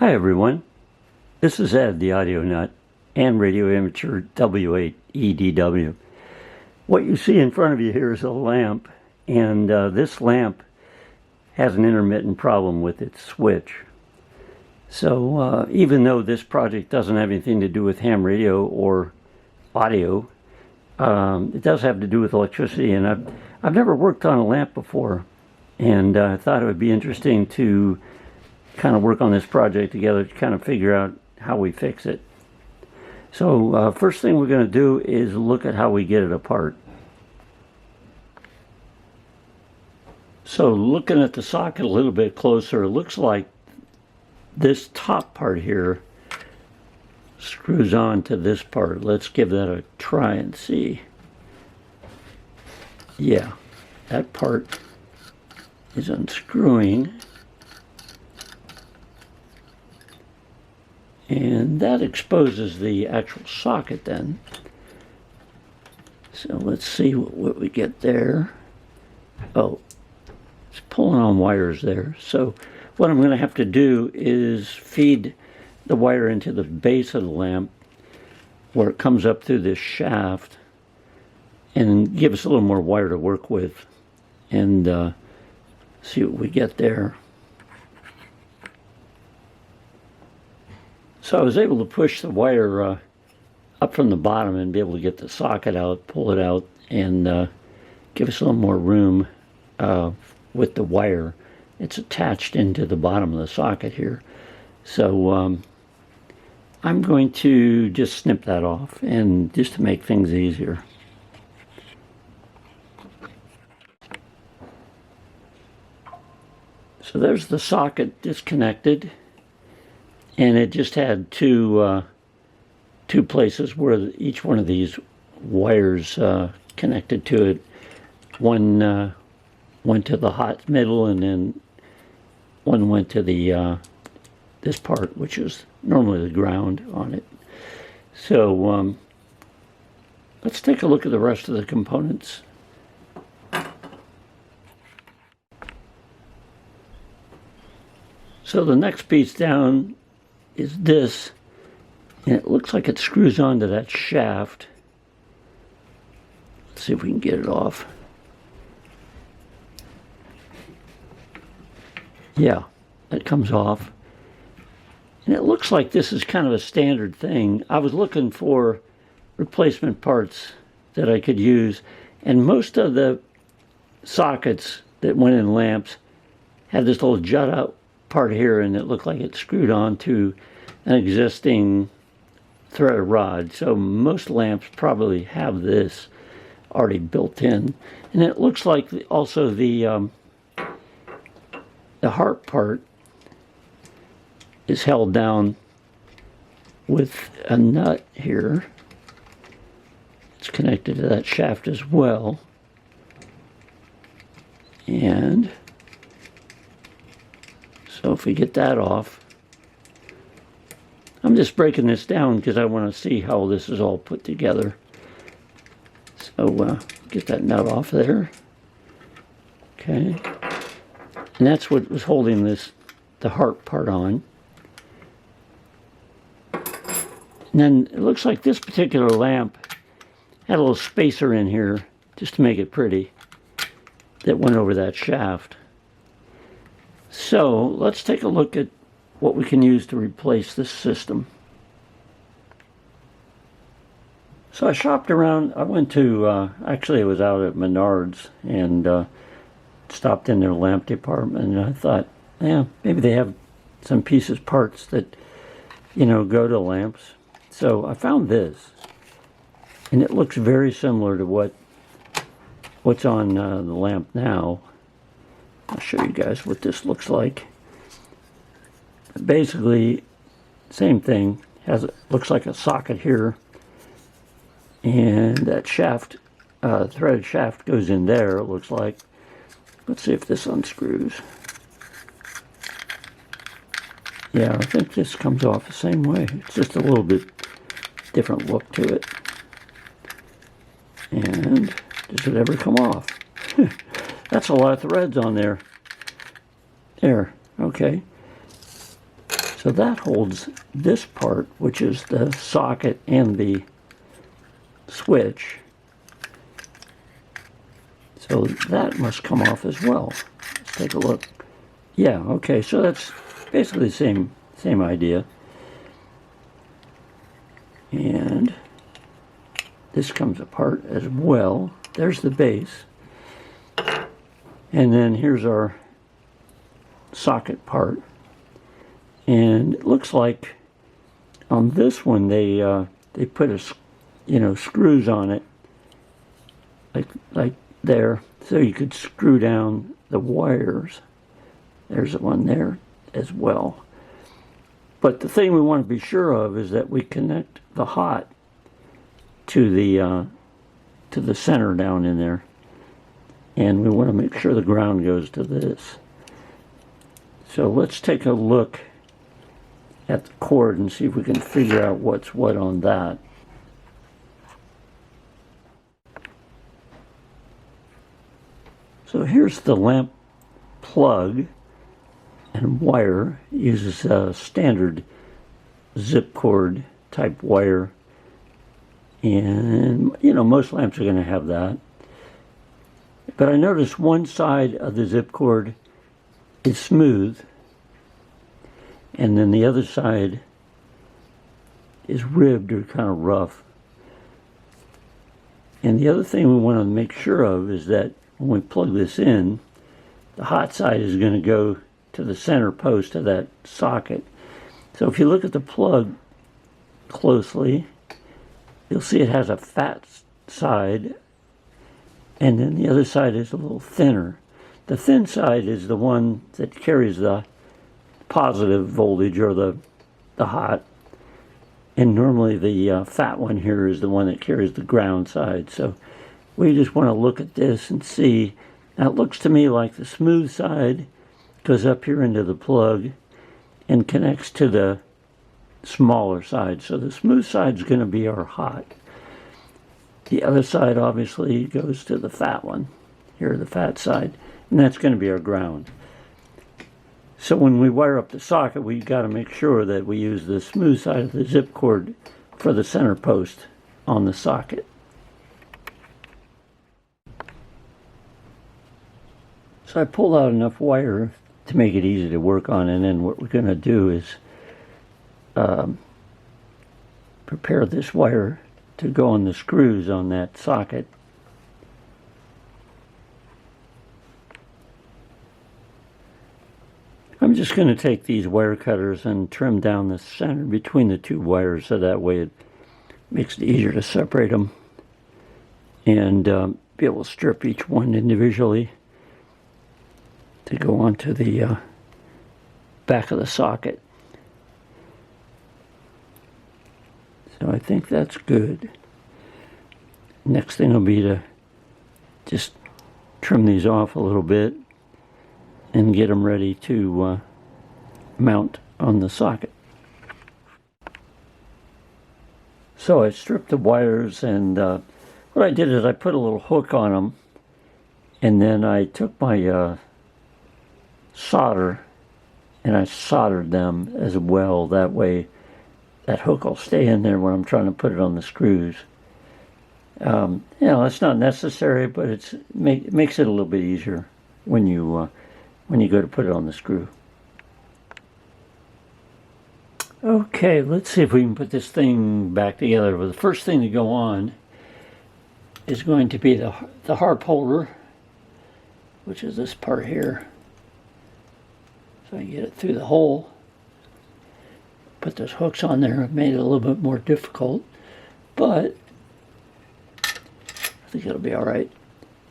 Hi everyone, this is Ed, the Audio Nut, and Radio Amateur W8EDW. What you see in front of you here is a lamp, and this lamp has an intermittent problem with its switch. So even though this project doesn't have anything to do with ham radio or audio, it does have to do with electricity, and I've never worked on a lamp before, and I thought it would be interesting to kind of work on this project together to kind of figure out how we fix it. So first thing we're going to do is look at how we get it apart. So looking at the socket a little bit closer, it looks like this top part here screws on to this part. Let's give that a try and see. Yeah, that part is unscrewing. And that exposes the actual socket then. So let's see what we get there. Oh, it's pulling on wires there. So what I'm going to have to do is feed the wire into the base of the lamp where it comes up through this shaft and give us a little more wire to work with and see what we get there. So I was able to push the wire up from the bottom and be able to get the socket out, pull it out, and give us a little more room with the wire. It's attached into the bottom of the socket here. So I'm going to just snip that off, and just to make things easier. So there's the socket disconnected. And it just had two places where each one of these wires connected to it. One went to the hot middle, and then one went to the this part, which is normally the ground on it. So let's take a look at the rest of the components. So the next piece down is this, and it looks like it screws onto that shaft. Let's see if we can get it off. Yeah, that comes off. And it looks like this is kind of a standard thing. I was looking for replacement parts that I could use, and most of the sockets that went in lamps had this little jut out part here, and it looked like it screwed on to an existing threaded rod. So most lamps probably have this already built in, and it looks like also the heart part is held down with a nut here. It's connected to that shaft as well, and so if we get that off, I'm just breaking this down because I want to see how this is all put together. So get that nut off there. Okay. And that's what was holding the heart part on. And then it looks like this particular lamp had a little spacer in here just to make it pretty that went over that shaft. So let's take a look at what we can use to replace this system. So I shopped around. I went to, actually I was out at Menards and stopped in their lamp department, and I thought, yeah, maybe they have some pieces, parts that, you know, go to lamps. So I found this, and it looks very similar to what's on the lamp now. I'll show you guys what this looks like. Basically, same thing. Looks like a socket here, and that shaft, threaded shaft, goes in there. It looks like. Let's see if this unscrews. Yeah, I think this comes off the same way. It's just a little bit different look to it. And does it ever come off? That's a lot of threads on there. There, okay. So that holds this part, which is the socket and the switch. So that must come off as well. Let's take a look. Yeah, okay, so that's basically the same idea. And this comes apart as well. There's the base. And then here's our socket part. And it looks like on this one they put screws on it like there, so you could screw down the wires. There's one there as well. But the thing we want to be sure of is that we connect the hot to the center down in there, and we want to make sure the ground goes to this. So let's take a look at the cord and see if we can figure out what's what on that. So here's the lamp plug and wire. It uses a standard zip cord type wire, and most lamps are going to have that. But I noticed one side of the zip cord is smooth, and then the other side is ribbed or kind of rough. And the other thing we want to make sure of is that when we plug this in, the hot side is going to go to the center post of that socket. So if you look at the plug closely, you'll see it has a fat side, and then the other side is a little thinner. The thin side is the one that carries the positive voltage, or the hot, and normally the fat one here is the one that carries the ground side. So we just want to look at this and see. Now it looks to me like the smooth side goes up here into the plug and connects to the smaller side. So the smooth side is going to be our hot. The other side obviously goes to the fat one, here the fat side, and that's going to be our ground. So when we wire up the socket, we got to make sure that we use the smooth side of the zip cord for the center post on the socket. So I pulled out enough wire to make it easy to work on, and then what we're going to do is prepare this wire to go on the screws on that socket. I'm just going to take these wire cutters and trim down the center between the two wires, so that way it makes it easier to separate them and be able to strip each one individually to go onto the back of the socket. So I think that's good. Next thing will be to just trim these off a little bit and get them ready to mount on the socket. So I stripped the wires, and what I did is I put a little hook on them, and then I took my solder and I soldered them as well. That way that hook will stay in there when I'm trying to put it on the screws. It's not necessary, but it makes it a little bit easier when you go to put it on the screw. Okay, let's see if we can put this thing back together. Well, the first thing to go on is going to be the harp holder, which is this part here. So I get it through the hole. Put those hooks on there. It made it a little bit more difficult, but I think it'll be all right.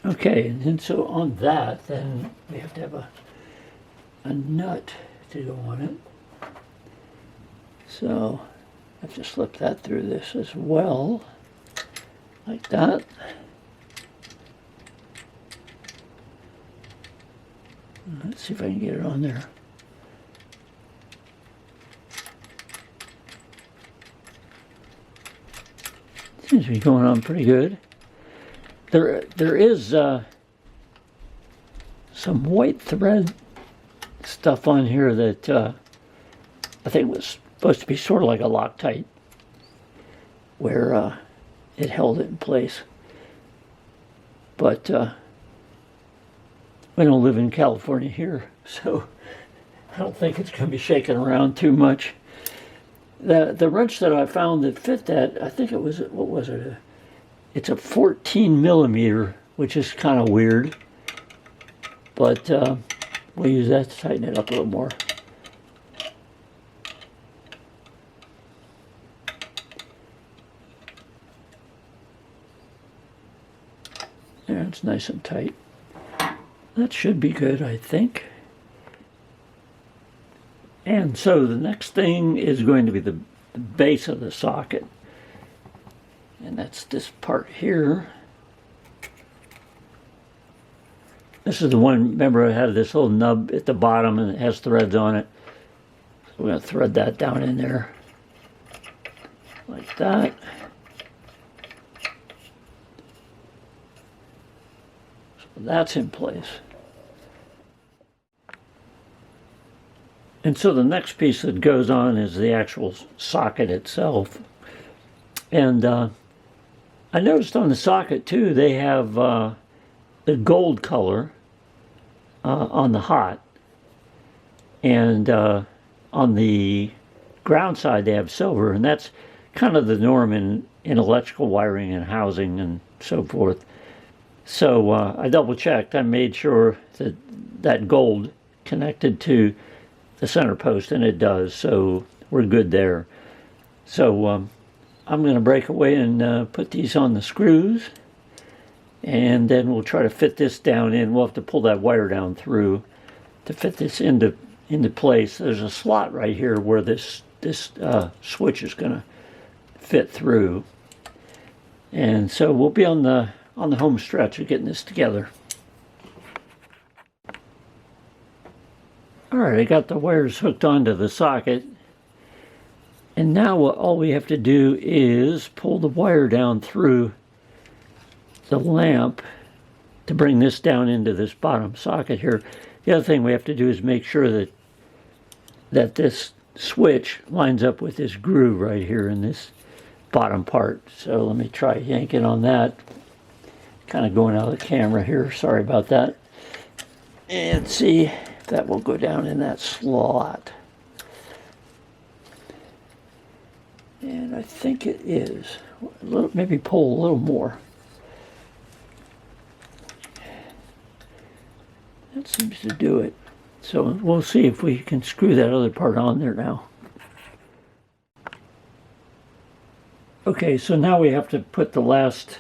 Okay, and then so on that, then we have to have a nut to go on it. So I have to slip that through this as well, like that. Let's see if I can get it on there. Seems to be going on pretty good. There is some white thread stuff on here that I think it was supposed to be sort of like a Loctite, where it held it in place. But we don't live in California here, so I don't think it's going to be shaking around too much. The wrench that I found that fit that, I think it was, what was it? It's a 14 millimeter, which is kind of weird. But we'll use that to tighten it up a little more. There, it's nice and tight. That should be good, I think. And so the next thing is going to be the base of the socket. And that's this part here. This is the one, remember, I had this little nub at the bottom and it has threads on it. So we're going to thread that down in there. Like that. So that's in place. And so the next piece that goes on is the actual socket itself. And I noticed on the socket too, they have the gold color on the hot. And on the ground side, they have silver. And that's kind of the norm in electrical wiring and housing and so forth. So I double checked. I made sure that that gold connected to the center post, and it does, so we're good there. So I'm going to break away and put these on the screws, and then we'll try to fit this down in. We'll have to pull that wire down through to fit this into place. There's a slot right here where this switch is going to fit through, and so we'll be on the home stretch of getting this together. Alright, I got the wires hooked onto the socket, and now all we have to do is pull the wire down through the lamp to bring this down into this bottom socket here. The other thing we have to do is make sure that this switch lines up with this groove right here in this bottom part. So let me try yanking on that. Kind of going out of the camera here, sorry about that. And see if that will go down in that slot. And I think it is. Maybe pull a little more. That seems to do it. So we'll see if we can screw that other part on there now. Okay, so now we have to put the last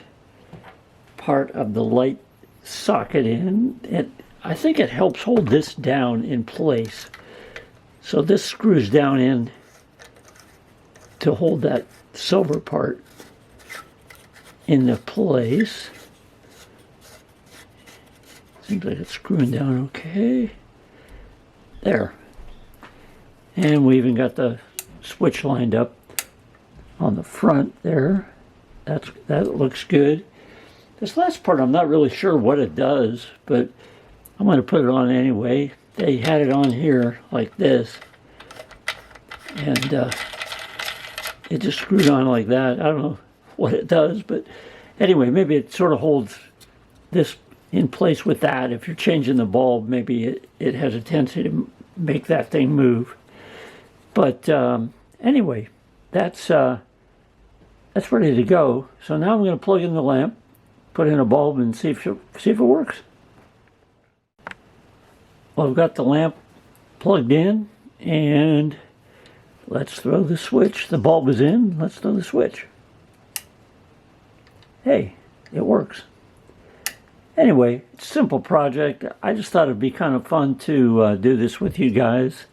part of the light socket in. I think it helps hold this down in place. So this screws down in to hold that silver part into place. Seems like it's screwing down okay. There. And we even got the switch lined up on the front there. That looks good. This last part, I'm not really sure what it does, but I'm going to put it on anyway. They had it on here like this, and it just screwed on like that. I don't know what it does, but anyway, maybe it sort of holds this in place with that. If you're changing the bulb, maybe it has a tendency to make that thing move. But anyway, that's ready to go. So now I'm going to plug in the lamp, put in a bulb, and see if it works. Well, I've got the lamp plugged in, and let's throw the switch. The bulb is in. Let's throw the switch. Hey, it works. Anyway, it's a simple project. I just thought it'd be kind of fun to do this with you guys.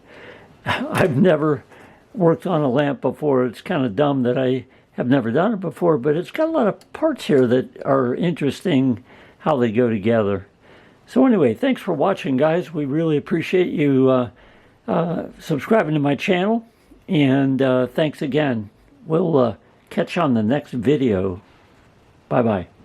I've never worked on a lamp before. It's kind of dumb that I have never done it before, but it's got a lot of parts here that are interesting how they go together. So anyway, thanks for watching, guys. We really appreciate you subscribing to my channel, and thanks again. We'll catch you on the next video. Bye-bye.